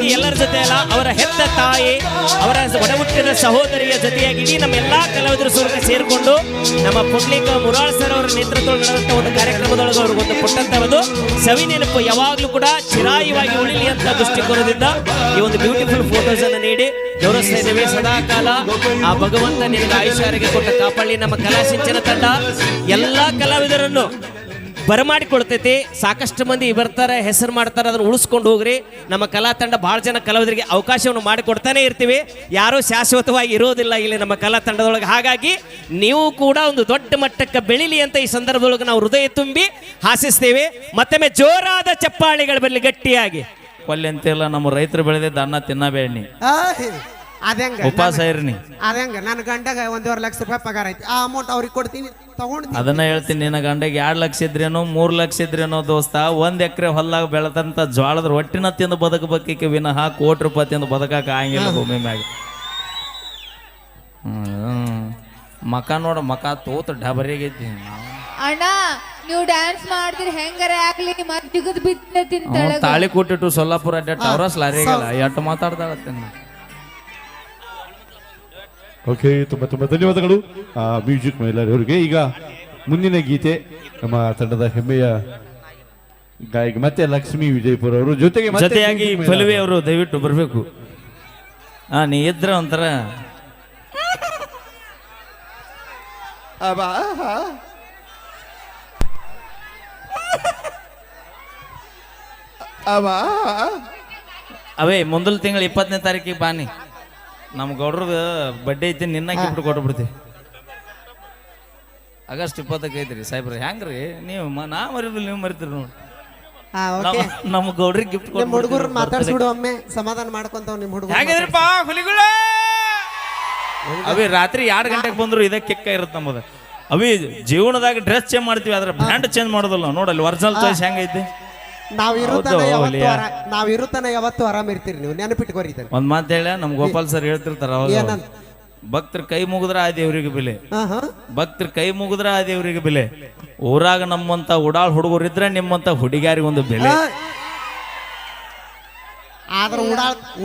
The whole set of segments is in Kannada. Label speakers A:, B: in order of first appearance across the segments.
A: ಮುಖ್ಯವಾಗಿ ಎಲ್ಲರ ಜೊತೆ ಅಲ್ಲ, ಅವರ ಹೆತ್ತ ತಾಯಿ, ಅವರ ಒಡಹುಟ್ಟಿದ ಸಹೋದರಿಯ ಜೊತೆಯಾಗಿ ಇಡೀ ನಮ್ಮ ಎಲ್ಲಾ ಕಲಾವಿದರು ಸುರಕ ಸೇರಿಕೊಂಡು ನಮ್ಮ ಪುಂಡ್ಲಿಕ ಮುರಾಳ್ ಸರ್ ಅವರ ನೇತೃತ್ವದಲ್ಲಿ ನಡೆದಂತ ಒಂದು ಕಾರ್ಯಕ್ರಮದೊಳಗೆ ಅವ್ರಿಗೊಂದು ಕೊಟ್ಟಂತ ಒಂದು ಸವಿ ನೆನಪು ಯಾವಾಗ್ಲೂ ಕೂಡ ಚಿರಾಯವಾಗಿ ಉಳಿಲಿ ಅಂತ ದೃಷ್ಟಿಕೋನದಿಂದ ಈ ಒಂದು ಬ್ಯೂಟಿಫುಲ್ ಫೋಟೋಸ್ ಅನ್ನು ನೀಡಿ ಗೌರವಿಸ್ತಾ ಇದ್ದೇವೆ. ಸದಾ ಕಾಲ ಆ ಭಗವಂತ ನಿನಗೆ ಆಯುಷ್ಯರಿಗೆ ಕೊಟ್ಟ ಕಾಪಾಡಿ. ನಮ್ಮ ಕಲಾ ಸಿಂಚನ ತಂಡ ಎಲ್ಲಾ ಕಲಾವಿದರನ್ನು ಬರಮಾಡಿಕೊಳ್ತೈತಿ. ಸಾಕಷ್ಟು ಮಂದಿ ಬರ್ತಾರೆ, ಹೆಸರು ಮಾಡ್ತಾರೆ, ಅದನ್ನು ಉಳಿಸ್ಕೊಂಡು ಹೋಗ್ರಿ. ನಮ್ಮ ಕಲಾ ತಂಡ ಬಹಳ ಜನ ಕಲಾವಿದರಿಗೆ ಅವಕಾಶವನ್ನು ಮಾಡಿಕೊಡ್ತಾನೆ ಇರ್ತೀವಿ. ಯಾರೂ ಶಾಶ್ವತವಾಗಿ ಇರೋದಿಲ್ಲ ಇಲ್ಲಿ ನಮ್ಮ ಕಲಾ ತಂಡದೊಳಗೆ. ಹಾಗಾಗಿ ನೀವು ಕೂಡ ಒಂದು ದೊಡ್ಡ ಮಟ್ಟಕ್ಕೆ ಬೆಳಿಲಿ ಅಂತ ಈ ಸಂದರ್ಭದೊಳಗೆ ನಾವು ಹೃದಯ ತುಂಬಿ ಆಶಿಸ್ತೇವೆ. ಮತ್ತೊಮ್ಮೆ ಜೋರಾದ ಚಪ್ಪಾಳಿಗಳು ಬರಲಿ ಗಟ್ಟಿಯಾಗಿ.
B: ಕೊಲ್ಲಿ ಅಂತೆಲ್ಲ ನಮ್ಮ ರೈತರು ಬೆಳೆದಿದ್ದ ಅನ್ನ ತಿನ್ನಬೇಡಿ,
C: ಅದಂಗ
B: ಉಪವಾಸ ಇರ್ನಿ.
C: ಅದಂಗ ನನ್ನ ಗಂಡಗ 1.5 ಲಕ್ಷ ರೂಪಾಯಿ ಪಗಾರ ಐತಿ. ಆ ಅಮೌಂಟ್ ಅವ್ರಿಗೆ ಕೊಡ್ತೀನಿ, ತಗೊಂಡು
B: ಅದನ್ನ ಹೇಳ್ತೀನಿ. ನಿನ್ನ ಗಂಡಗೆ 2 ಲಕ್ಷ ಇದ್ರೇನೋ 3 ಲಕ್ಷ ಇದ್ರೇನೋ ದೋಸ್ತ, 1 ಎಕರೆ ಹೊಲ್ಲಾಗ ಬೆಳೆದಂತ ಜ್ವಾಳದ ರೊಟ್ಟಿನ ತಿಂದು ಬದುಕಬೇಕಿಕ್ಕೆ ವಿನಃ ಕೋಟಿ ರೂಪಾಯಿ ತಿಂದು ಬದುಕಕ್ಕೆ ಆಗಿಲ್ಲ ಭೂಮಿ ಮ್ಯಾಗ. ಮಕ ನೋಡ, ಮಕ ತೋತ ಡಬರಿಗೈತಿ.
D: ಅಣ್ಣ ನೀವು ಡ್ಯಾನ್ಸ್ ಮಾಡ್ತೀರಿ ಹೆಂಗಾರ ಆಗ್ಲಿ ಮತ್ತೆ ಜಿಗದ್ ಬಿತ್ತೈತಿ
B: ತಾಳಿ ಕೊಟ್ಟಿಟ್ಟು ಸೊಲ್ಲಾಪುರ ಅಡ್ಡಾಟ ಅವರಸ್ ಲಾರಿಗಲ್ಲ ಎಟ್ಟು ಮಾತಾಡ್ದಾಗತ್ತೇನ.
E: ಓಕೆ, ತುಂಬಾ ತುಂಬಾ ಧನ್ಯವಾದಗಳು ಮ್ಯೂಸಿಕ್ ಮಹಿಳೆಯರಿಗೆ. ಈಗ ಮುಂದಿನ ಗೀತೆ ನಮ್ಮ ತಂಡದ ಹೆಮ್ಮೆಯ ಗಾಯಕ ಮತ್ತೆ ಲಕ್ಷ್ಮೀ ವಿಜಯಪುರ ಅವರು
B: ಜೊತೆಯಾಗಿ ಫಲವಿ ಅವರು ದಯವಿಟ್ಟು ಬರಬೇಕು. ನೀ ಇದ್ರ ಒಂಥರ ಅವೇ ಮುಂದಲ ತಿಂಗಳ 20ನೇ ತಾರೀಕಿಗೆ ಬಾನಿ. ನಮ್ಮ ಗೌಡ್ರದ ಬಡ್ಡೆ ಐತಿ, ನಿನ್ನ ಗಿಫ್ಟ್ ಕೊಟ್ಬಿಡ್ತೀವಿ. ಆಗಸ್ಟ್ 20ಕ್ಕೆ ಐತ್ರಿ ಸಾಹೇಬ್ರಿ. ಹೆಂಗ್ರಿ ನೀವು ನಾ ಮರಿದಿಲ್ಲ, ನೀವು ಮರಿತೀರಿ ನೋಡಿ. ನಮ್ಮ ಗೌಡ್ರಿಗೆ ಗಿಫ್ಟ್ ಕೊಟ್ಟು
C: ಹುಡುಗರು ಮಾತಾಡ್ಸ್ಬಿಡು ಒಮ್ಮೆ, ಸಮಾಧಾನ ಮಾಡ್ಕೊಂತಾವ್ ನಿಮ್ಮ ಹುಡುಗರು.
B: ಹೇಗಿದ್ರಿಪ್ಪ ಹುಲಿಗಳ? ಅವೇ ರಾತ್ರಿ 2 ಗಂಟೆಗೆ ಬಂದ್ರು ಇದೇ ಕಿಕ್ಕ ಇರುತ್ತೆ ನಮ್ಮದು. ಅವೇ ಜೀವನದಾಗ ಡ್ರೆಸ್ ಚೇಂಜ್ ಮಾಡ್ತೀವಿ, ಆದ್ರೆ ಬ್ರ್ಯಾಂಡ್ ಚೇಂಜ್ ಮಾಡೋದಿಲ್ಲ. ನೋಡಲ್ಲಿ ಒರಿಜಿನಲ್ ಚಾಯ್ಸ್ ಹೆಂಗೈತಿ.
C: ನಾವಿರುತ್ತಾನ ಯಾವತ್ತು ಆರಾಮ ಇರ್ತೀರಿ, ನೀವು ನೆನಪಿಟ್ಕೋರಿ.
B: ಒಂದ್ ಮಾತು ಹೇಳ, ನಮ್ ಗೋಪಾಲ್ ಸರ್ ಹೇಳ್ತಿರ್ತಾರ, ಭಕ್ತರ ಕೈ ಮುಗಿದ್ರ ಆ ದೇವ್ರಿಗೆ ಬೆಲೆ, ಭಕ್ತರ ಕೈ ಮುಗಿದ್ರ ಆ ದೇವ್ರಿಗೆ ಬೆಲೆ. ಊರಾಗ ನಮ್ಮಂತ ಉಡಾಳ್ ಹುಡುಗರಿದ್ರೆ ನಿಮ್ಮಂತ ಹುಡುಗಿಯಾರಿಗೆ ಒಂದು ಬೆಲೆ.
C: ಆದ್ರ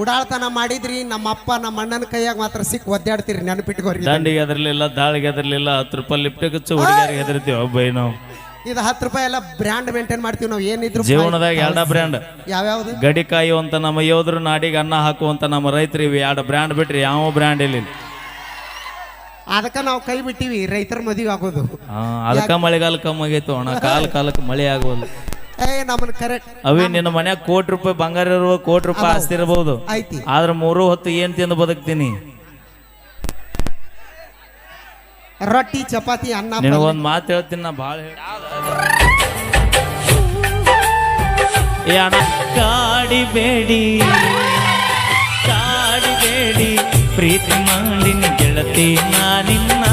C: ಉಡಾಳ್ತನ ಮಾಡಿದ್ರಿ ನಮ್ಮಪ್ಪ ನಮ್ಮ ಅಣ್ಣನ ಕೈಯಾಗ ಮಾತ್ರ ಸಿಕ್ ಒದ್ದಾಡ್ತೀರಿ, ನೆನಪಿಟ್ಕೋರಿ.
B: ದಂಡಿಗೆ ಹೆದರ್ಲಿಲ್ಲ, ದಾಳಿಗೆ ಹೆದರ್ಲಿಲ್ಲ, 10 ರೂಪಾಯಿ ಲಿಫ್ಟ್ ಹಚ್ಚು ಹುಡುಗಿಯಾರಿಗೆ ಹೆದರ್ತೀವಿ ಒಬ್ಬ. ನಾವು
C: ಇದು 10 ರೂಪಾಯಿ ಎಲ್ಲ ಬ್ರ್ಯಾಂಡ್ ಮೇಂಟೈನ್ ಮಾಡ್ತೀವಿ ನಾವು. ಏನಿದ್ರು
B: ಜೀವನದಾಗ 2 ಬ್ರ್ಯಾಂಡ್,
C: ಯಾವ್ಯಾವ್ದು?
B: ಗಡಿ ಕಾಯುವಂತ ನಮ್ಮ ಯೋಧರು, ನಾಡಿಗೆ ಅನ್ನ ಹಾಕುವಂತ ನಮ್ಮ ರೈತರು, ಇವೆ 2 ಬ್ರ್ಯಾಂಡ್ ಬಿಟ್ರಿ ಯಾವ ಬ್ರ್ಯಾಂಡ್ ಇಲ್ಲ.
C: ಅದಕ್ಕ ನಾವು ಕೈ ಬಿಟ್ಟಿವಿ, ರೈತರ ಮದುವೆ ಆಗೋದು.
B: ಅದಕ್ಕ ಮಳೆಗಾಲ ಕಮ್ಮಿ ಆಗೈತು ಅಣ್ಣ, ಕಾಲಕ್ಕೆ ಮಳೆ ಆಗೋದು.
C: ನಮ್ಮನ್ನ ಕರೆಕ್ಟ್
B: ಅವೇ ನಿನ್ನ ಮನ್ಯಾಗ ₹1 ಕೋಟಿ ಬಂಗಾರ ಇರುವ, ₹1 ಕೋಟಿ ಆಸ್ತಿ ಇರಬಹುದು, ಆದ್ರೆ 3 ಹೊತ್ತು ಏನ್ ತಿಂದು ಬದುಕ್ತೀನಿ?
C: ರೊಟ್ಟಿ ಚಪಾತಿ ಅನ್ನ.
B: ನಿನಗೊಂದ್ ಮಾತು ಹೇಳ್ತೀನಿ, ನಾ ಭಾಳ ಕಾಡಿಬೇಡಿ ಕಾಡಿಬೇಡಿ ಪ್ರೀತಿ ಮಾಡಿನ ಗೆಳತಿ ನಾನಿನ್ನ,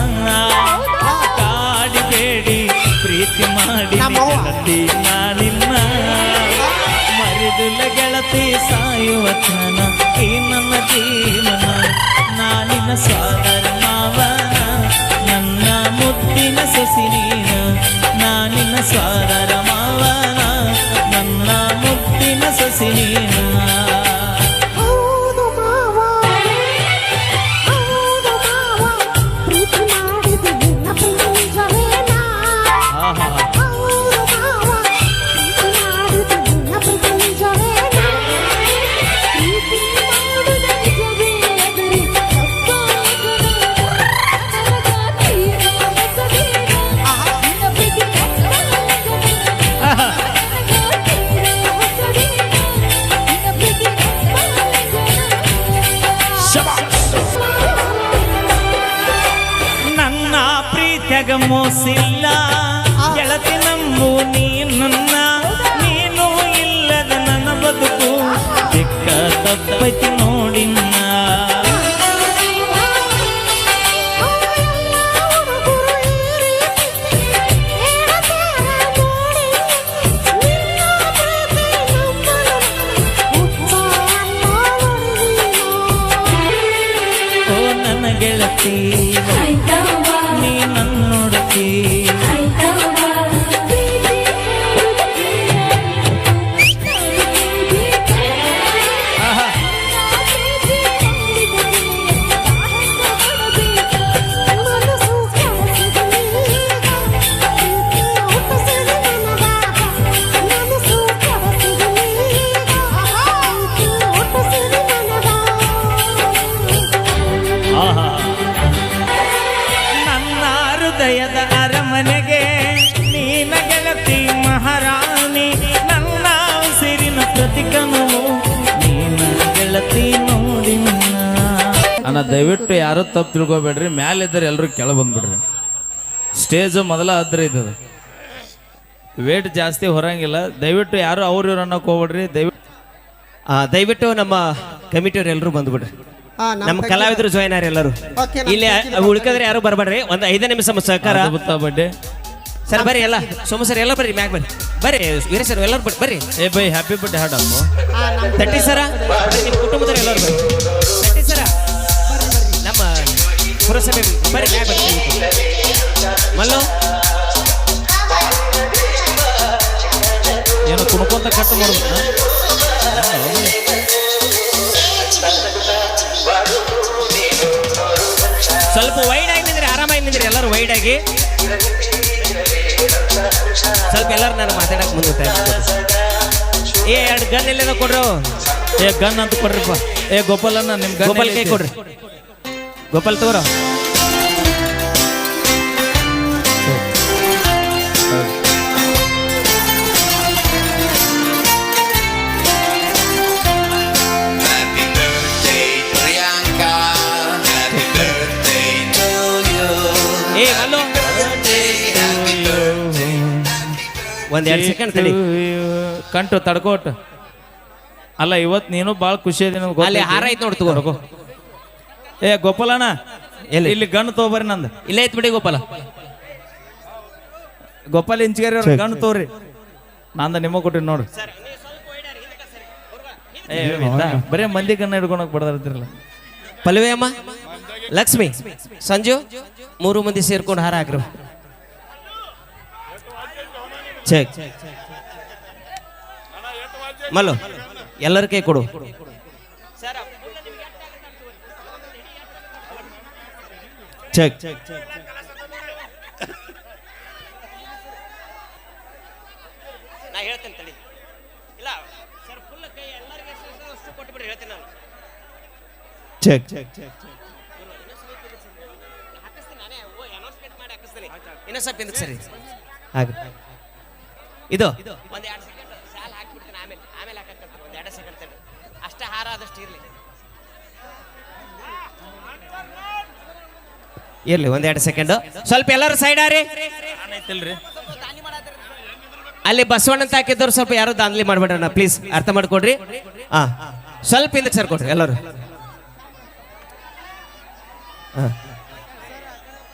B: ಕಾಡಿಬೇಡಿ ಪ್ರೀತಿ ಮಾಡಿನ ಗೆಳತಿ ನಾನಿನ್ನ, ಮರಿದುಲ್ಲ ಗೆಳತಿ ಸಾಯುವ ತನ ಈ ನನ್ನ ಜೀವನ, ನಾನಿನ್ನ ಸಾಗರ ಮಾವನ, ನನ್ನ ಮುದ್ದಿನ ಸೊಸಿ ನೀನ, ನಾನಿನ್ನ ಸಾಗರ ಮಾವನ, ನನ್ನ ಮುದ್ದಿನ ಸೊಸಿ ನೀನ. ನನ್ನ ಪ್ರೀತಿಯಾಗ ಮೋಸಿಲ್ಲ ಗೆಳತಿ, ನಂಬು ನೀನನ್ನ, ನೀನು ಇಲ್ಲದ ನನ್ನ ಬದುಕು ದಿಕ್ಕ ತಪ್ಪೈತಿ ನೋಡಿನ್ನ. ಓ ನನ್ನ ಗೆಳತಿ, ನೀ ನನ್ನ ನೋಡತಿ, ಅಣ್ಣ ದಯವಿಟ್ಟು ಯಾರು ತಪ್ಪು ತಿಳ್ಕೊಬೇಡ್ರಿ, ಮ್ಯಾಲಿದ್ದರೆ ಎಲ್ಲರೂ ಕೆಳ ಬಂದ್ಬಿಡ್ರಿ. ಸ್ಟೇಜ್ ಮೊದಲ ಆದ್ರೆ ಇದ್ದದು ವೇಟ್ ಜಾಸ್ತಿ ಹೊರಂಗಿಲ್ಲ. ದಯವಿಟ್ಟು ಯಾರು ಅವ್ರು ಇವ್ರು ಅನ್ನೋಕೆ ಹೋಗ್ಬೇಡ್ರಿ.
A: ದಯವಿಟ್ಟು ನಮ್ಮ ಕಮಿಟಿಯವ್ರು ಎಲ್ಲರೂ ಬಂದ್ಬಿಡ್ರಿ. ನಮ್ಮ ಕಲಾವಿದರು ಜಾಯ್ನ್ ಆರ್ ಎಲ್ಲರೂ. ಇಲ್ಲಿ ಉಳ್ಕಂದ್ರೆ ಯಾರು ಬರಬೇಡ್ರಿ. ಒಂದು 5 ನಿಮಿಷ ಸಹಕಾರ
B: ಬಡ್ಡೆ
A: ಸರ್. ಬರ್ರಿ ಎಲ್ಲ ಸೋಮ ಸರ್ ಎಲ್ಲ ಬರ್ರಿ, ಮ್ಯಾಗ ಬರ್ರಿ. ಬರ್ರಿ ವೀರ ಸರ್ ಎಲ್ಲರೂ ಬರ್ರಿ.
B: ಏ ಬೈ ಹ್ಯಾಪಿ ಬರ್ಡೇ ಹಾಡ್ ಅಪ್ಪ.
A: ತಟ್ಟಿ ಸರ, ನಿಮ್ಮ ಕುಟುಂಬದವ್ರು ಎಲ್ಲರೂ ಬರ್ರಿ. ತಟ್ಟಿ ಸರ, ನಮ್ಮ ಪುರಸಭೆ ಬರ್ರಿ, ಮ್ಯಾಗ ಬರ್ರಿ. ಮಲ್ಲು
B: ಏನು ಕುಣ್ಕೊಂತ ಕಟ್ಟು ಮಾಡೋದು.
A: ಸ್ವಲ್ಪ ವೈಡ್ ಆಗಿ ನಿಂದ್ರಿ, ಆರಾಮಾಗಿ ನಿಂದ್ರಿ ಎಲ್ಲರೂ ವೈಡ್ ಆಗಿ. ಸ್ವಲ್ಪ ಎಲ್ಲರೂ ನಾನು ಮಾತಾಡಕ್ ಮುಂದೆ. ಏ 2 ಗನ್ ಎಲ್ಲೇನೋ ಕೊಡ್ರು.
B: ಏ ಗನ್ ಅಂತ ಕೊಡ್ರಿಪ್ಪ. ಏ ಗೋಪಾಲಣ್ಣ ನಿಮ್
A: ಗೋಪಾಲ್ ಕೈ ಕೊಡ್ರಿ. ಗೋಪಾಲ್ ತಗೋರ. ಏ ಮಲ್ಲು ಒಂದ್ 2 ಸೆಕೆಂಡ್ ತಡಿ.
B: ಕಂಟು ತಡ್ಕೋಟ್. ಅಲ್ಲ ಇವತ್ತು ನೀನು ಭಾಳ ಖುಷಿ ಇದೆ.
A: ಅಲ್ಲಿ ಹಾರ ಐತ್ ನೋಡಿ, ತಗೋ.
B: ಏ ಗೋಪಾಲಣ್ಣ ಇಲ್ಲಿ ಗನ್ ತಗೋಬರ್ರಿ ನಂದು.
A: ಇಲ್ಲೇ ಐತ್ ಬಿಡಿ ಗೋಪಾಲ.
B: ಗೋಪಾಲ್ ಇಂಚಿಗಾರಿ ಅವ್ರ ಗನ್ ತೋರಿ. ನಂದ ನಿಮಗೆ ಕೊಟ್ಟಿನಿ ನೋಡ್ರಿ. ಏ ಬರೇ ಮಂದಿ ಗನ್ನ ಹಿಡ್ಕೊಳಕ್ ಬಡದಿರಲ್ಲ.
A: ಪಲ್ವಿ ಅಮ್ಮ, ಲಕ್ಷ್ಮಿ, ಸಂಜು 3 ಮಂದಿ ಸೇರ್ಕೊಂಡು ಹಾರ ಹಾಕ್ರು. ಚೆಕ್. ಮಲ್ಲು ಎಲ್ಲರ ಕೈ ಕೊಡು. ಚೆಕ್. ನಾ ಹೇಳ್ತೇನೆ ತಡಿ. ಇಲ್ಲ ಸರ್, ಫುಲ್ ಕೈ ಎಲ್ಲರಿಗೆ ಅಷ್ಟು ಕೊಟ್ಬಿಡ್ರಿ, ಹೇಳ್ತೇನೆ ನಾನು. ಚೆಕ್. ಹಾಕಿಸ್ತೀನಿ ನಾನೇ, ಅನೌನ್ಸ್ಮೆಂಟ್ ಮಾಡಿ ಹಾಕಿಸ್ತೀನಿ. ಇನ್ನೂ ಸ್ವಲ್ಪ ಹಿಂದಕ್ಕೆ ಸರಿ. ಹಾಗೆ ಇದು ಒಂದು 2 ಸೆಕೆಂಡ್ ಸಾಲ ಹಾಕ್ಬಿಡ್ತೀನಿ. ಆಮೇಲೆ ಹಾಕಕ್ಕೆ ಒಂದು 2 ಸೆಕೆಂಡ್ ತಡಿ. ಅಷ್ಟೇ ಹಾರ ಆದಷ್ಟು ಇರಲಿ ಒಂದು 2 ಸೆಕೆಂಡ್. ಸ್ವಲ್ಪ ಎಲ್ಲರೂ ಸೈಡ್ ಆರಿ. ಅಲ್ಲಿ ಬಸವಣ್ಣ ಅಂತ ಹಾಕಿದ್ದವ್ರು ಸ್ವಲ್ಪ ಯಾರು ದಾಂಧಲಿ ಮಾಡ್ಬೇಡ್ರಣ್ಣ ಪ್ಲೀಸ್, ಅರ್ಥ ಮಾಡ್ಕೊಡ್ರಿ. ಸ್ವಲ್ಪ ಹಿಂದಕ್ಕೆ ಸರ್ ಕೊಡ್ರಿ ಎಲ್ಲರೂ.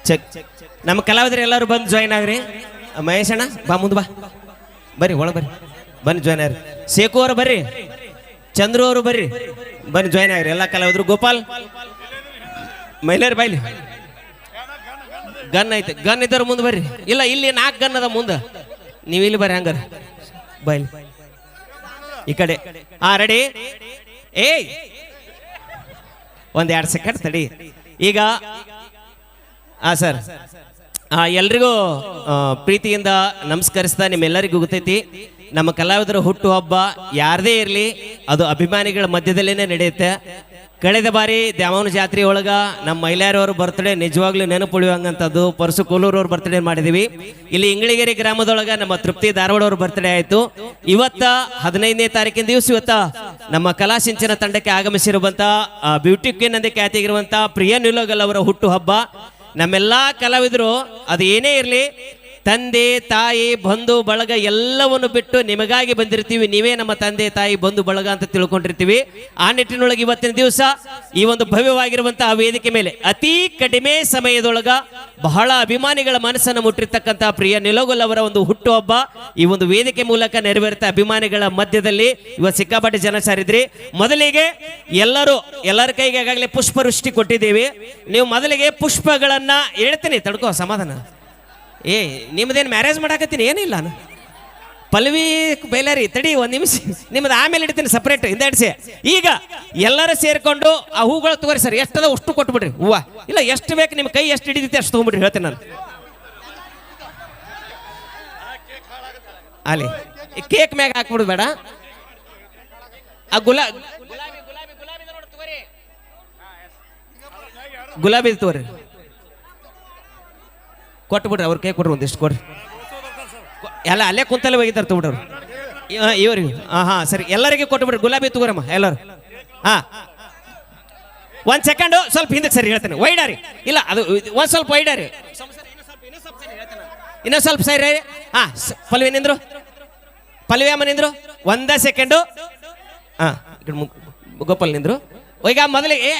A: ಚೆಕ್. ನಮ್ಮ ಕಲಾವಿದರು ಎಲ್ಲರೂ ಬಂದು ಜಾಯ್ನ್ ಆಗ್ರಿ. ಮಹೇಶ್ ಅಣ್ಣ ಬಾ, ಮುಂದೆ ಬಾ, ಬರ್ರಿ ಒಳಗೆ ಬರ್ರಿ, ಬನ್ನಿ ಜಾಯ್ನ್ ಆಗ್ರಿ. ಶೇಖು ಅವರು ಬರ್ರಿ, ಚಂದ್ರು ಅವರು ಬರ್ರಿ, ಬನ್ನಿ ಜಾಯ್ನ್ ಆಗ್ರಿ ಎಲ್ಲ ಕಲಾವಿದರು. ಗೋಪಾಲ್ ಮಹಿಳೆಯರು ಬಾಯ್ಲಿ. ಗನ್ ಐತೆ, ಗನ್ ಇದ್ದವ್ರು ಮುಂದೆ ಬರ್ರಿ. ಇಲ್ಲ ಇಲ್ಲಿ 4 ಗನ್ ಅದ ಮುಂದೆ, ನೀವು ಇಲ್ಲಿ ಬರ್ರಿ. ಹಂಗಾರ ಬಾಯ್ಲಿ ಈ ಕಡೆ. ರೆಡಿ. ಏಯ್ ಒಂದು 2 ಸೆಕೆಂಡ್ ತಡಿ. ಈಗ ಸರ್ ಎಲ್ರಿಗೂ ಪ್ರೀತಿಯಿಂದ ನಮಸ್ಕರಿಸ್ತಾ, ನಿಮ್ಮೆಲ್ಲರಿಗೂ ಗೊತ್ತೈತಿ ನಮ್ಮ ಕಲಾವಿದರ ಹುಟ್ಟು ಹಬ್ಬ ಯಾರದೇ ಇರಲಿ ಅದು ಅಭಿಮಾನಿಗಳ ಮಧ್ಯದಲ್ಲೇ ನಡೆಯುತ್ತೆ. ಕಳೆದ ಬಾರಿ ದ್ಯಾಮವ್ವನ ಜಾತ್ರೆ ಒಳಗ ನಮ್ಮ ಮಹಿಳೆಯರವ್ರ ಬರ್ತ್ಡೇ ನಿಜವಾಗ್ಲೂ ನೆನಪುಳಿಯುವಂಥದ್ದು. ಪರಸು ಕೋಲೂರವ್ರ ಬರ್ತ್ಡೇ ಮಾಡಿದೀವಿ. ಇಲ್ಲಿ ಇಂಗಳಿಗೆರೆ ಗ್ರಾಮದೊಳಗ ನಮ್ಮ ತೃಪ್ತಿ ಧಾರವಾಡ ಅವ್ರ ಬರ್ತ್ಡೇ ಆಯ್ತು. ಇವತ್ತ 15ನೇ ತಾರೀಕಿನ ದಿವಸ ಇವತ್ತ ನಮ್ಮ ಕಲಾಸಿಂಚನ ತಂಡಕ್ಕೆ ಆಗಮಿಸಿರುವಂತ ಬ್ಯೂಟಿ ಕ್ವೀನ್ ಎಂದೇ ಖ್ಯಾತಿಗಿರುವಂತ ಪ್ರಿಯ ನಿಲೋಗಲ್ ಅವರ ಹುಟ್ಟು ಹಬ್ಬ. ನಮ್ಮೆಲ್ಲಾ ಕಲಾವಿದರು ಅದು ಏನೇ ಇರಲಿ, ತಂದೆ ತಾಯಿ ಬಂಧು ಬಳಗ ಎಲ್ಲವನ್ನು ಬಿಟ್ಟು ನಿಮಗಾಗಿ ಬಂದಿರ್ತೀವಿ. ನೀವೇ ನಮ್ಮ ತಂದೆ ತಾಯಿ ಬಂಧು ಬಳಗ ಅಂತ ತಿಳ್ಕೊಂಡಿರ್ತೀವಿ. ಆ ನಿಟ್ಟಿನೊಳಗೆ ಇವತ್ತಿನ ದಿವಸ ಈ ಒಂದು ಭವ್ಯವಾಗಿರುವಂತಹ ವೇದಿಕೆ ಮೇಲೆ ಅತಿ ಕಡಿಮೆ ಸಮಯದೊಳಗ ಬಹಳ ಅಭಿಮಾನಿಗಳ ಮನಸ್ಸನ್ನು ಮುಟ್ಟಿರ್ತಕ್ಕಂತಹ ಪ್ರಿಯ ನಿಲೋಗಲ್ ಅವರ ಒಂದು ಹುಟ್ಟುಹಬ್ಬ ಈ ಒಂದು ವೇದಿಕೆ ಮೂಲಕ ನೆರವೇರುತ್ತಾ ಅಭಿಮಾನಿಗಳ ಮಧ್ಯದಲ್ಲಿ ಇವತ್ತು ಸಿಕ್ಕಾಪಟ್ಟೆ ಜನ ಸಾರಿದ್ರಿ. ಮೊದಲಿಗೆ ಎಲ್ಲರ ಕೈಗೆ ಈಗಾಗಲೇ ಪುಷ್ಪವೃಷ್ಟಿ ಕೊಟ್ಟಿದ್ದೀವಿ. ನೀವು ಮೊದಲಿಗೆ ಪುಷ್ಪಗಳನ್ನ ಹೇಳ್ತೀನಿ, ತಡ್ಕೋ ಸಮಾಧಾನ. ನಿಮ್ದೇನು ಮ್ಯಾರೇಜ್ ಮಾಡಾಕತ್ತೀನಿ ಏನಿಲ್ಲ ನಾನು. ಪಲ್ವಿ ಬೈಲಾರಿ ತಡಿ 1 ನಿಮಿಷ, ನಿಮ್ದು ಆಮೇಲೆ ಇಡ್ತೀನಿ ಸಪ್ರೇಟ್ ಹಿಂದೆಡ್ಸಿ. ಈಗ ಎಲ್ಲರೂ ಸೇರ್ಕೊಂಡು ಆ ಹೂಗಳು ತಗೋರಿ ಸರ್, ಎಷ್ಟದ ಅಷ್ಟು ಕೊಟ್ಬಿಡ್ರಿ ಹೂವ. ಇಲ್ಲ ಎಷ್ಟು ಬೇಕು ನಿಮ್ಮ ಕೈ ಎಷ್ಟು ಹಿಡಿದೈತಿ ಅಷ್ಟು ತಗೊಂಡ್ಬಿಡ್ರಿ, ಹೇಳ್ತೀನಿ ನಾನು. ಅಲ್ಲಿ ಕೇಕ್ ಮ್ಯಾಗ ಹಾಕ್ಬಿಡುದು ಬೇಡ. ಆ ಗುಲಾಬಿ ತಗೋರಿ, ಕೊಟ್ಬಿಡ್ರಿ ಅವ್ರ ಕೈ ಕೊಡ್ರಿ, ಒಂದಿಷ್ಟು ಕೊಡ್ರಿ. ಎಲ್ಲ ಅಲ್ಲೇ ಕುಂತಲ್ಲೇ ಒಗಿತಾರೆ ತಗೊಬಿಡ್ರಿ ಇವ್ರಿಗೆ. ಸರಿ ಎಲ್ಲರಿಗೆ ಕೊಟ್ಬಿಡ್ರಿ, ಗುಲಾಬಿ ತಗೋರಮ್ಮ ಎಲ್ಲರೂ. ಒಂದ್ ಸೆಕೆಂಡು ಸ್ವಲ್ಪ ಹಿಂದಕ್ಕೆ ಸರಿ ಹೇಳ್ತೇನೆ. ವೈಡಾರಿ ಇಲ್ಲ ಅದು ಒಂದ್ ಸ್ವಲ್ಪ ವೈಡಾರಿ, ಇನ್ನೊಂದು ಸ್ವಲ್ಪ ಸರಿ. ಹಾ ಪಲ್ವಿ ನಿಂದ್ರು, ಪಲ್ವಿ ಅಮ್ಮ ನಿಂದ್ರು, ಒಂದ ಸೆಕೆಂಡು. ಹಾ ಗೋಪಾಲ್ ನಿಂದ್ರು. ಈಗ ಮೊದಲಿಗೆ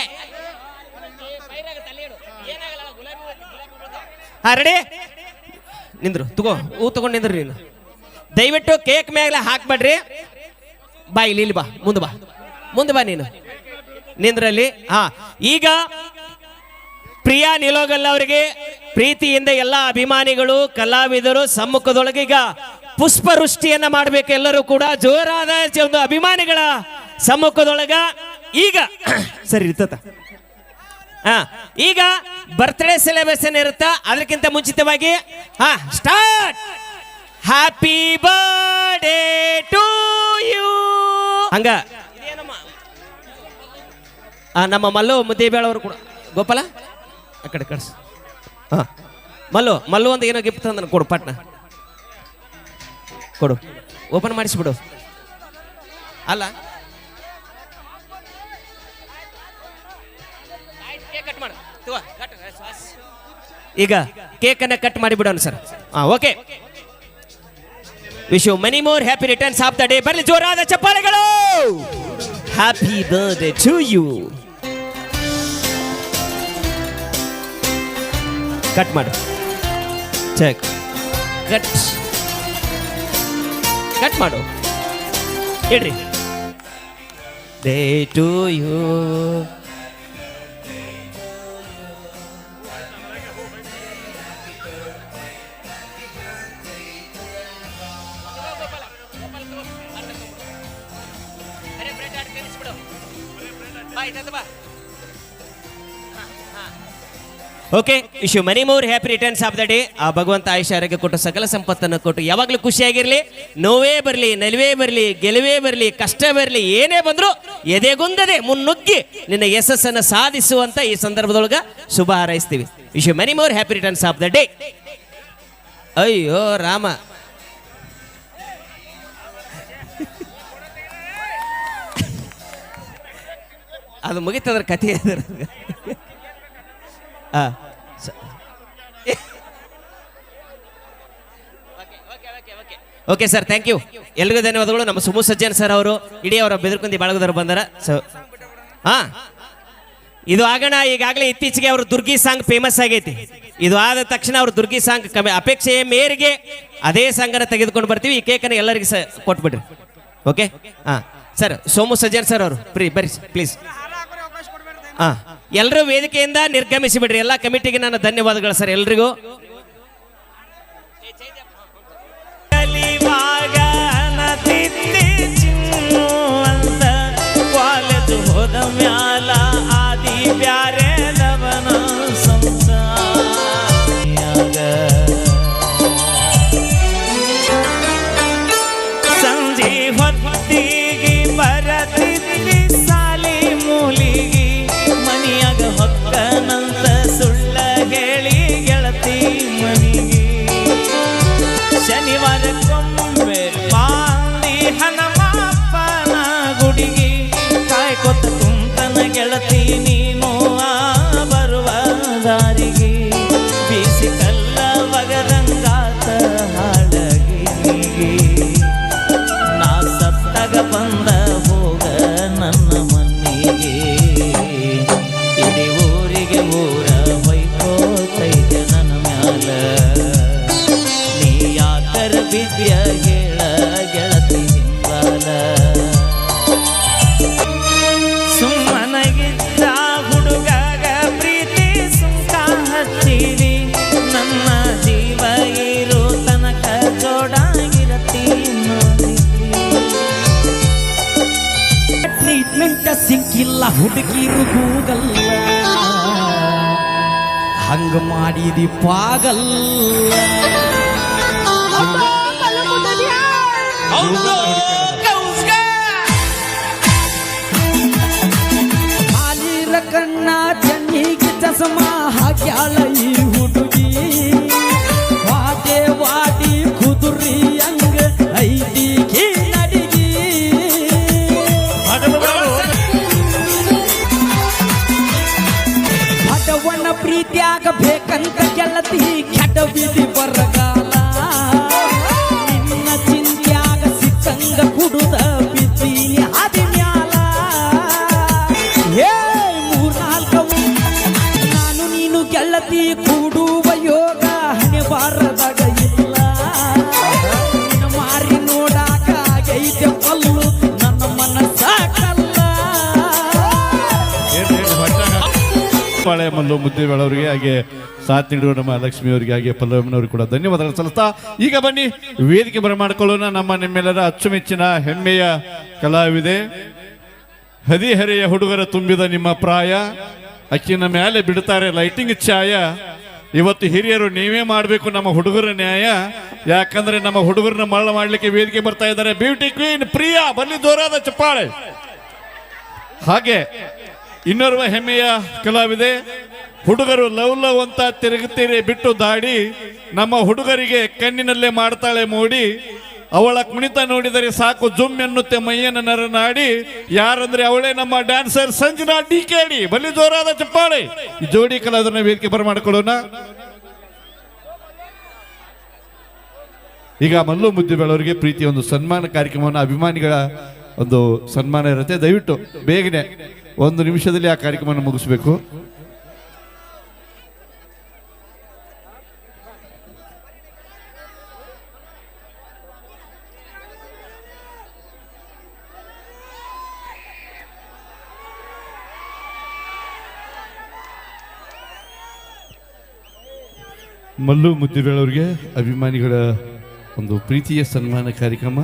A: ಹಾ ರೆಡಿ ನಿಂದ್ರು, ತಗೋ ಹೂ ತಗೊಂಡು ನಿಂದ್ರಿ. ನೀನು ದಯವಿಟ್ಟು ಕೇಕ್ ಮ್ಯಾಗಲ ಹಾಕ್ಬೇಡ್ರಿ. ಬಾ ಇಲ್ಲಿ ಬಾ, ಮುಂದೆ ಬಾ ನೀನು ನಿಂದ್ರಲ್ಲಿ. ಹಾ ಈಗ ಪ್ರಿಯಾ ನಿಲೋಗಲ್ ಅವರಿಗೆ ಪ್ರೀತಿಯಿಂದ ಎಲ್ಲ ಅಭಿಮಾನಿಗಳು ಕಲಾವಿದರು ಸಮ್ಮುಖದೊಳಗೆ ಈಗ ಪುಷ್ಪವೃಷ್ಟಿಯನ್ನ ಮಾಡಬೇಕು. ಎಲ್ಲರೂ ಕೂಡ ಜೋರಾದ ಒಂದು ಅಭಿಮಾನಿಗಳ ಸಮ್ಮುಖದೊಳಗ ಈಗ ಸರಿ ಇರ್ತದ. ಈಗ ಬರ್ತ್ಡೇ ಸೆಲೆಬ್ರೇಷನ್ ಇರುತ್ತಾ, ಅದಕ್ಕಿಂತ ಮುಂಚಿತವಾಗಿ start. Happy birthday to you. ಹಂಗ ನಮ್ಮ ಮಲ್ಲು ಮುದ್ದೇಬೇಳವರು ಕೂಡ. ಗೋಪಾಲ ಆ ಕಡೆ ಕಳ್ಸ. ಮಲ್ಲು ಒಂದು ಏನೋ ಗಿಫ್ಟ್ ತಂದ ಕೊಡು, ಪಟ್ನ ಕೊಡು, ಓಪನ್ ಮಾಡಿಸ್ಬಿಡು. ಅಲ್ಲ ಈಗ ಕೇಕ್ ಅನ್ನ ಕಟ್ ಮಾಡಿಬಿಡೋಣ sir. Okay, wish you many more happy returns of the day. ಬರಲಿ ಜೋರಾದ ಚಪ್ಪಾಳೆಗಳು. Happy birthday to you. Cut ಮಾಡು, ಚೆಕ್ ಕಟ್ ಮಾಡು, ಇಡ್ರಿ. Day to you. Okay, wish you many more happy returns of the day. ಆ ಭಗವಂತ ಆಯುಷ ಆರೋಗ್ಯ ಕೊಟ್ಟು ಸಕಲ ಸಂಪತ್ತನ್ನು ಕೊಟ್ಟು ಯಾವಾಗಲೂ ಖುಷಿಯಾಗಿರ್ಲಿ. ನೋವೇ ಬರಲಿ, ನಲಿವೇ ಬರಲಿ, ಗೆಲುವೇ ಬರಲಿ, ಕಷ್ಟ ಬರಲಿ, ಏನೇ ಬಂದರೂ ಎದೆಗುಂದದೆ ಮುನ್ನುಗ್ಗಿ ನಿನ್ನ ಯಶಸ್ಸನ್ನು ಸಾಧಿಸುವಂತ ಈ ಸಂದರ್ಭದೊಳಗ ಶುಭ ಹಾರೈಸ್ತೀವಿ. Wish you many more happy returns of the day. ಅಯ್ಯೋ ರಾಮ, ಅದು ಮುಗಿತದ್ರ ಕಥೆ ಅದ್ರ. Okay sir, thank you. ಎಲ್ರಿಗೂ ಧನ್ಯವಾದಗಳು. ನಮ್ಮ ಸುಮು ಸಜ್ಜನ್ ಸರ್ ಅವರು ಇಡೀ ಅವರ ಬೆದರ್ಕುಂದಿ ಬಳಗದವರು ಬಂದಾರ. ಸೊ ಇದು ಆಗೋಣ. ಈಗಾಗಲೇ ಇತ್ತೀಚೆಗೆ ಅವರು ದುರ್ಗಿ ಸಾಂಗ್ ಫೇಮಸ್ ಆಗೈತಿ. ಇದು ಆದ ತಕ್ಷಣ ಅವರು ದುರ್ಗಿ ಸಾಂಗ್ ಅಪೇಕ್ಷೆಯ ಮೇರೆಗೆ ಅದೇ ಸಾಂಗನ್ನು ತೆಗೆದುಕೊಂಡು ಬರ್ತೀವಿ. ಈ ಕೇಕನ್ನು ಎಲ್ಲರಿಗೂ ಕೊಟ್ಬಿಡ್ರಿ. Okay sir, Somu Sajjan sir ಅವರು ಬರ್ರಿ ಪ್ಲೀಸ್. ಎಲ್ಲರೂ ವೇದಿಕೆಯಿಂದ ನಿರ್ಗಮಿಸಿ ಬಿಡ್ರಿ. ಎಲ್ಲ ಕಮಿಟಿಗೆ ನಾನು ಧನ್ಯವಾದಗಳು ಸರ್ ಎಲ್ರಿಗೂ. ಹೋದ ಮ್ಯಾಲ ಆದಿ ಬ್ಯಾರೆ ಲವನ ಸಂಜೆ ಹೊತ್ತಿಗೆ ಬರತಿದ್ವಿ ಸಾಲಿ ಮೂಲಿಗೆ ಮನಿಯಾಗ ಹೊಕ್ಕನಂತ ಸುಳ್ಳ ಹೇಳಿ ಗೆಳತಿ ಮನಿಗೆ. ಶನಿವಾರಕ್ಕೊಮ್ಮೆ ಮಾಂದಿ ಹನುಮಪ್ಪನ ಗುಡಿಗೆ ಕಾಯ್ಕೊತ ಕುಂತನ ಗೆಳತಿ ನೀನು ಬರುವ ದಾರಿಗೆ. ಬೀಸಿ ಕಲ್ಲ ಒಗದಂಗಾತ ಹಾಡಗಿನಿಗೆ. ನಾ ಸತ್ತಾಗ ಬಂದ ಹೋಗ ನನ್ನ ಮನೆಗೆ. ಇಡೀ ಊರಿಗೆ ಊರ ಹೊಯ್ಕೋತೈತೆ ನನ್ನ ಮ್ಯಾಲ. ನೀ ಯಾಕರ ಬಿದ್ಯ ಹೇಳ ಗೆಳತಿ ಹಿಂಬಾಲ. ಸುಮ್ಮನಗಿದ್ದ ಹುಡುಗಾಗ ಪ್ರೀತಿ ಸುಂಕ ಹಚ್ಚಿರಿ. ನನ್ನ ಜೀವ ಇರೋ ತನಕ ಜೋಡಾಗಿರತಿ ನೋಡಿದ್ರಿ. ಟ್ರೀಟ್ಮೆಂಟ್ ಸಿಕ್ಕಿಲ್ಲ ಹುಡುಗಿರು ಗೂಗಲ್ಲ. ಹಂಗ ಮಾಡಿದಿ ಪಾಗಲ್ಲ. ಕಣ್ಣ ಚೆನ್ನಿಗೆ ಚಸ್ಮಾ ಹಾಕ್ಯಾಳ ಈ ಹುಡುಗಿ. ವಾದೆ ವಾದಿ ಕುದುರಿ ಹಂಗ ಐದಿ ನಡಿಗಿ.
F: ಬೇಕಂತ ಗೆಳತಿ ಕೆಟ್ಟ ಬಿದಿ ಬರಗಾಲ ನಿನ್ನ ಚಿಂತ್ಯಾಗ ಸಿಕ್ಕಂಗ ಕುಡುದ ಬಿದ್ದೀನಿ ಹಾದಿ ಮ್ಯಾಲ ಹೇ ಮೂರ್ನಾಲ್ಕವು ನಾನು ನೀನು ಗೆಳತಿ ಕೂಡುವ ಯೋಗ ಹಣೆ ಬಾರದಾಗ ಇಲ್ಲ ನಿನ್ನ ಮಾರಿ ನೋಡಾಕ ಆಗೈತೆ ಪಲ್ಲು ನನ್ನ ಮನಸ್ಸ ಕಲ್ಲ
E: ಪಾಳೆ ಮಲ್ಲು ಮುದ್ದೇಬೇಳವರಿಗೆ ಹಾಗೆ ಸಾಥ್ ನೀಡುವ ನಮ್ಮ ಲಕ್ಷ್ಮಿ ಅವರಿಗೆ ಹಾಗೆ ಪಲ್ಲವಮ್ಮನವರಿಗೆ ಕೂಡ ಧನ್ಯವಾದಗಳು ಸಲ್ಲಿಸ್ತಾ ಈಗ ಬನ್ನಿ ವೇದಿಕೆ ಬರಮಾಡಿಕೊಳ್ಳೋಣ. ನಿಮ್ಮೆಲ್ಲರ ಅಚ್ಚುಮೆಚ್ಚಿನ ಹೆಮ್ಮೆಯ ಕಲಾವಿದೆ ಹದಿಹರೆಯ ಹುಡುಗರ ತುಂಬಿದ ನಿಮ್ಮ ಪ್ರಾಯ ಅಕ್ಕಿನ ಮೇಲೆ ಬಿಡ್ತಾರೆ ಲೈಟಿಂಗ್ ಛಾಯ. ಇವತ್ತು ಹಿರಿಯರು ನೀವೇ ಮಾಡಬೇಕು ನಮ್ಮ ಹುಡುಗರ ನ್ಯಾಯ. ಯಾಕಂದ್ರೆ ನಮ್ಮ ಹುಡುಗರನ್ನ ಮರಳ ಮಾಡ್ಲಿಕ್ಕೆ ವೇದಿಕೆ ಬರ್ತಾ ಇದ್ದಾರೆ ಬ್ಯೂಟಿ ಕ್ವೀನ್ ಪ್ರಿಯಾ. ಬನ್ನಿ ಜೋರಾದ ಚಪ್ಪಾಳೆ. ಹಾಗೆ ಇನ್ನೋರ್ವ ಹೆಮ್ಮೆಯ ಕಲಾವಿದೆ ಹುಡುಗರು ಲವ್ ಲವ್ ಅಂತ ತಿರುಗುತ್ತೀರಿ ಬಿಟ್ಟು ದಾಡಿ ನಮ್ಮ ಹುಡುಗರಿಗೆ ಕಣ್ಣಿನಲ್ಲೇ ಮಾಡ್ತಾಳೆ ಮೋಡಿ. ಅವಳ ಕುಣಿತ ನೋಡಿದರೆ ಸಾಕು ಜುಮ್ ಎನ್ನುತ್ತೆ ಮೈಯನ ನರನಾಡಿ. ಯಾರಂದ್ರೆ ಅವಳೇ ನಮ್ಮ ಡ್ಯಾನ್ಸರ್ ಸಂಜನಾ ಡಿಕೆಡಿ. ಬಲ್ಲಿ ಜೋರಾದ ಚಪ್ಪಾಳೆ. ಈ ಜೋಡಿ ಕಲಾವಿದರನ್ನ ವೇದಿಕೆ ಬರಮಾಡಿಕೊಳ್ಳೋಣ. ಈಗ ಮಲ್ಲು ಮುದ್ದೇಬೇಳವರಿಗೆ ಪ್ರೀತಿಯ ಒಂದು ಸನ್ಮಾನ ಕಾರ್ಯಕ್ರಮವನ್ನು ಅಭಿಮಾನಿಗಳ ಒಂದು ಸನ್ಮಾನ ಇರುತ್ತೆ. ದಯವಿಟ್ಟು ಬೇಗನೆ 1 ನಿಮಿಷದಲ್ಲಿ ಆ ಕಾರ್ಯಕ್ರಮವನ್ನು ಮುಗಿಸ್ಬೇಕು. ಮಲ್ಲು ಮುದ್ದೇಬೇಳವರಿಗೆ ಅಭಿಮಾನಿಗಳ ಒಂದು ಪ್ರೀತಿಯ ಸನ್ಮಾನ ಕಾರ್ಯಕ್ರಮ.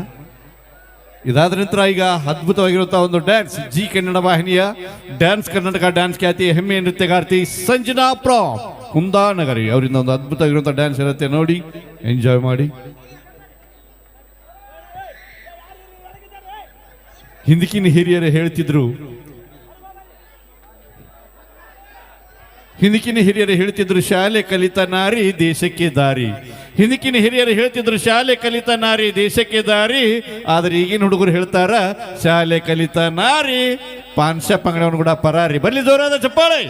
E: ಇದಾದ ನಂತರ ಈಗ ಅದ್ಭುತವಾಗಿರುವಂತಹ ಒಂದು ಡ್ಯಾನ್ಸ್ ಜಿ ಕನ್ನಡ ವಾಹಿನಿಯ ಡ್ಯಾನ್ಸ್ ಕರ್ನಾಟಕ ಡ್ಯಾನ್ಸ್ ಖ್ಯಾತಿ ಹೆಮ್ಮೆಯ ನೃತ್ಯಗಾರ್ತಿ ಸಂಜನಾ ಪ್ರಾಪ್ ಕುಂದಾನಗರಿ ಅವರಿಂದ ಒಂದು ಅದ್ಭುತವಾಗಿರುವಂತಹ ಡ್ಯಾನ್ಸ್ ಇರುತ್ತೆ. ನೋಡಿ, ಎಂಜಾಯ್ ಮಾಡಿ. ಹಿಂದಕ್ಕಿನ ಹಿರಿಯರು ಹೇಳ್ತಿದ್ರು ಶಾಲೆ ಕಲಿತ ನಾರಿ ದೇಶಕ್ಕೆ ದಾರಿ. ಹಿಂದಕ್ಕಿನ ಹಿರಿಯರು ಹೇಳ್ತಿದ್ರು ಶಾಲೆ ಕಲಿತ ನಾರಿ ದೇಶಕ್ಕೆ ದಾರಿ. ಆದ್ರೆ ಈಗಿನ ಹುಡುಗರು ಹೇಳ್ತಾರ ಶಾಲೆ ಕಲಿತ ನಾರಿ ಪಾನ್ ಶಾಪ್ ಅಂಗಡಿಯವನು ಕೂಡ ಪರಾರಿ. ಬರಲಿ ಜೋರಾದ ಚಪ್ಪಾಳೆ.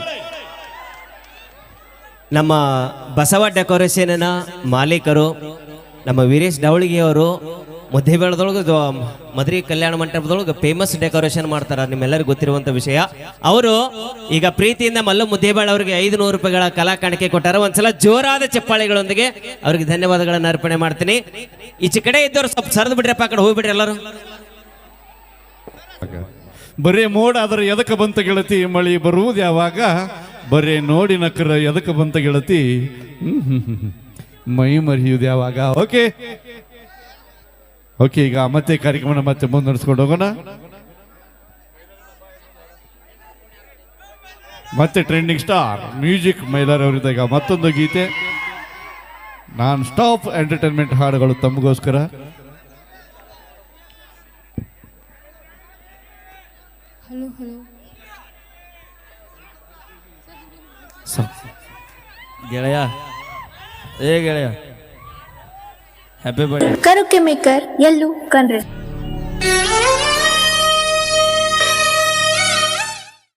A: ನಮ್ಮ ಬಸವ ಡೆಕೋರೇಷನ್ನ ಮಾಲೀಕರು ನಮ್ಮ ವೀರೇಶ್ ಡವಳಿಗೆ ಅವರು ಮುದ್ದೇಬೇಳದೊಳಗೆ ಮದುವೆ ಕಲ್ಯಾಣ ಮಂಟಪದೊಳಗೆ ಫೇಮಸ್ ಡೆಕೋರೇಷನ್ ಮಾಡ್ತಾರೆ, ನಿಮ್ಮೆಲ್ಲರಿಗೂ ಗೊತ್ತಿರುವಂಥ ವಿಷಯ. ಅವರು ಈಗ ಪ್ರೀತಿಯಿಂದ ಮಲ್ಲು ಮುದ್ದೇಬೇಳ ಅವರಿಗೆ 500 ರೂಪಾಯಿಗಳ ಕಲಾ ಕಾಣಿಕೆ ಕೊಟ್ಟಾರ. ಒಂದ್ಸಲ ಜೋರಾದ ಚಪ್ಪಾಳೆಗಳೊಂದಿಗೆ ಅವರಿಗೆ ಧನ್ಯವಾದಗಳನ್ನು ಅರ್ಪಣೆ ಮಾಡ್ತೀನಿ. ಈಚೆ ಕಡೆ ಇದ್ದವರು ಸ್ವಲ್ಪ ಸರಿದು ಬಿಡ್ರಪ್ಪ, ಆ ಕಡೆ ಹೋಗ್ಬಿಡ್ರಿ ಎಲ್ಲರೂ.
E: ಬರೇ ಮೋಡ ಆದ್ರೆ ಎದಕ್ಕೆ ಬಂತ ಗೆಳತಿ, ಮಳಿ ಬರುವುದು ಯಾವಾಗ, ಬರೇ ನೋಡಿ ನಕ್ಕರ ಎದಕ್ಕೆ ಬಂತ ಗೆಳತಿ, ಮೈ ಮರಿಯುವುದು ಯಾವಾಗ. ಓಕೆ ಈಗ ಮತ್ತೆ ಕಾರ್ಯಕ್ರಮ ಮತ್ತೆ ಮುಂದುವರಿಸ್ಕೊಂಡು ಹೋಗೋಣ. ಮತ್ತೆ ಟ್ರೆಂಡಿಂಗ್ ಸ್ಟಾರ್ ಮ್ಯೂಸಿಕ್ ಮೈಲಾರ್ ಅವರಿಂದ ಈಗ ಮತ್ತೊಂದು ಗೀತೆ ನಾನ್ ಸ್ಟಾಪ್ ಎಂಟರ್ಟೈನ್ಮೆಂಟ್ ಹಾಡುಗಳು ತಮಗೋಸ್ಕರ.
B: ಗೆಳೆಯ ಗೆಳೆಯ ಹ್ಯಾಪಿ ಬರ್ಡೇ
G: ಕರುಕೆ ಮೇಕರ್ ಎಲ್ಲೂ ಕಣ್ರೆ.